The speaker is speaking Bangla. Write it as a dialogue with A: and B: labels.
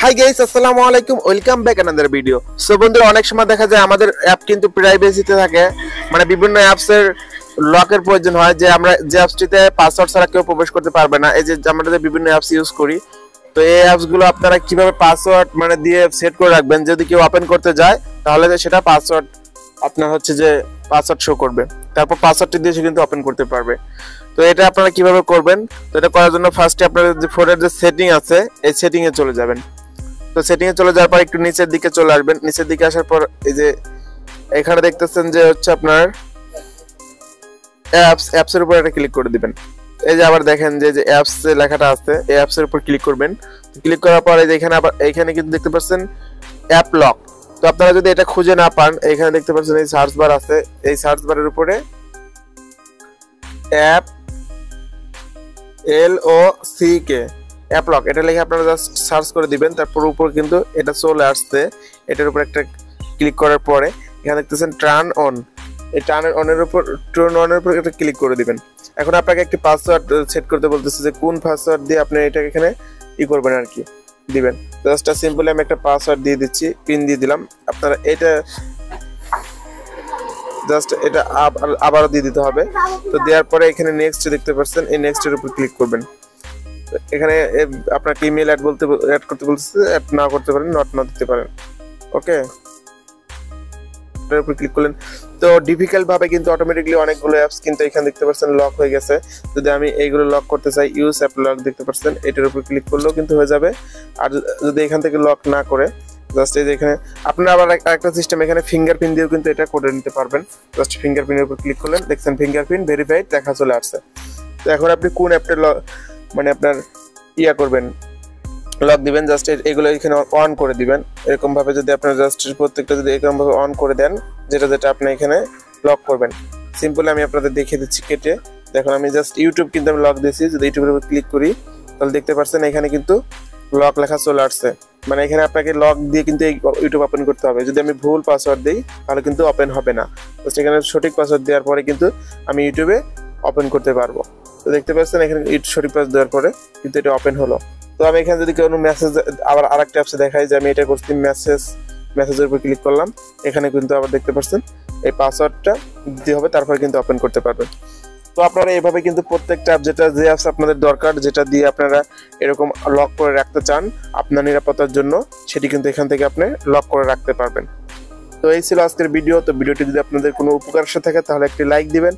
A: হাই গাইস, আসসালামু আলাইকুম, welcome back another video. So বন্ধুরা, অনেক সময় দেখা যায় আমাদের অ্যাপ কিন্তু প্রাইভেসিতে থাকে, মানে বিভিন্ন অ্যাপসের লকের প্রয়োজন হয়, যে আমরা যে অ্যাপসটিতে পাসওয়ার্ড ছাড়া কেউ প্রবেশ করতে পারবে না। এই যে আমরা যে বিভিন্ন অ্যাপস ইউজ করি, তো এই অ্যাপসগুলো আপনারা কিভাবে পাসওয়ার্ড মানে দিয়ে সেট করে রাখবেন, যদি কেউ ওপেন করতে যায় তাহলে সেটা পাসওয়ার্ড আপনার হচ্ছে যে পাসওয়ার্ড শো করবে, তারপর পাসওয়ার্ডটি দিয়ে সে কিন্তু ওপেন করতে পারবে। তো এটা আপনারা কিভাবে করবেন, তো এটা করার জন্য ফার্স্টে আপনাদের যে ফোনের যে সেটিং আছে এই সেটিং এ চলে যাবেন। তো সেটিং এ চলে যাওয়ার পর একটু নিচের দিকে চলে আসবেন। নিচের দিকে আসার পর এই যে এখানে দেখতেছেন যে হচ্ছে আপনার অ্যাপস এর উপর একটা ক্লিক করে দিবেন। এই যে আবার দেখেন যে অ্যাপস লেখাটা আছে, এই অ্যাপস এর উপর ক্লিক করবেন। ক্লিক করার পর এই যে এখানে আবার এখানে কিন্তু দেখতে পাচ্ছেন অ্যাপ লক। তো আপনারা যদি এটা খুঁজে না পান, এখানে দেখতে পাচ্ছেন এই সার্চ বার আছে, এই সার্চ বারের উপরে অ্যাপ LOCK অ্যাপ লক এটা লিখে আপনারা জাস্ট সার্চ করে দিবেন। তারপর উপর কিন্তু এটা চলে আসছে, এটার উপর একটা ক্লিক করার পরে এখানে দেখতেছেন টার্ন অন, এই টার্ন অনের উপর একটা ক্লিক করে দিবেন। এখন আপনাকে একটি পাসওয়ার্ড সেট করতে বলতেছে, যে কোন পাসওয়ার্ড দিয়ে আপনি এটা এখানে করবেন আর কি দিবেন। জাস্ট সিম্পলি আমি একটা পাসওয়ার্ড দিয়ে দিচ্ছি, পিন দিয়ে দিলাম। আপনারা এটা জাস্ট এটা আবারও দিয়ে দিতে হবে। তো দেওয়ার পরে এখানে নেক্সট দেখতে পাচ্ছেন, এই নেক্সটের উপর ক্লিক করবেন। এখানে আপনাকে ইমেল অ্যাড করতে বলছে, অ্যাড না করতে পারেন, নট না দিতে পারেন। ওকে, এটার উপর ক্লিক করলেন। তো ডিফিকাল্ট ভাবে কিন্তু অটোমেটিক্যালি অনেকগুলো অ্যাপস কিন্তু এখানে দেখতে পাচ্ছেন লক হয়ে গেছে। যদি আমি এইগুলো লক করতে চাই, ইউজ অ্যাপ লক দেখতে পাচ্ছেন, এটার উপর ক্লিক করলেও কিন্তু হয়ে যাবে। আর যদি এখান থেকে লক না করে জাস্ট এই যে এখানে আপনারা আবার একটা সিস্টেম, এখানে ফিঙ্গারপ্রিন্ট দিয়েও কিন্তু এটা করে নিতে পারবেন। জাস্ট ফিঙ্গারপ্রিন্টের উপর ক্লিক করলেন, দেখছেন ফিঙ্গারপ্রিন্ট ভেরিফাইড দেখা চলে আসছে। তো এখন আপনি কোন অ্যাপটা মানে আপনার করবেন, লক দিবেন, জাস্ট এগুলো এখানে অন করে দিবেন। এরকম ভাবে যদি আপনারা জাস্ট প্রত্যেকটা যদি এরকম ভাবে অন করে দেন, যেটা আপনি এখানে লক করবেন। সিম্পলি আমি আপনাদের দেখিয়ে দিচ্ছি কেটে। দেখুন আমি জাস্ট ইউটিউব কিন্তু আমি লক দিয়েছি, যদি ইউটিউবের উপর ক্লিক করি তাহলে দেখতে পাচ্ছেন এখানে কিন্তু লক লেখা চলে আসছে। মানে এখানে আপনাকে লক দিয়ে কিন্তু এই ইউটিউব ওপেন করতে হবে। যদি আমি ভুল পাসওয়ার্ড দিই তাহলে কিন্তু ওপেন হবে না। তো সেখানে সঠিক পাসওয়ার্ড দেওয়ার পরে কিন্তু আমি ইউটিউবে ওপেন করতে পারবো। তো দেখতে পাচ্ছেন এখানে সঠিক পাসওয়ার্ড দেওয়ার পরে কিন্তু এটা ওপেন হলো। তো আমি এখানে যদি কোনো মেসেজ আবার আরেকটা অ্যাপসে দেখাই, যে আমি এটা করছি মেসেজের উপর ক্লিক করলাম, এখানে কিন্তু আবার দেখতে পাচ্ছেন এই পাসওয়ার্ডটা দিতে হবে, তারপরে কিন্তু ওপেন করতে পারবেন। তো আপনারা এইভাবে কিন্তু প্রত্যেকটা অ্যাপ যে অ্যাপস আপনাদের দরকার, যেটা দিয়ে আপনারা এরকম লক করে রাখতে চান আপনার নিরাপত্তার জন্য, সেটি কিন্তু এখান থেকে আপনি লক করে রাখতে পারবেন। তো এই ছিল আজকের ভিডিও। তো ভিডিওটি যদি আপনাদের কোনো উপকার থাকে তাহলে একটি লাইক দিবেন।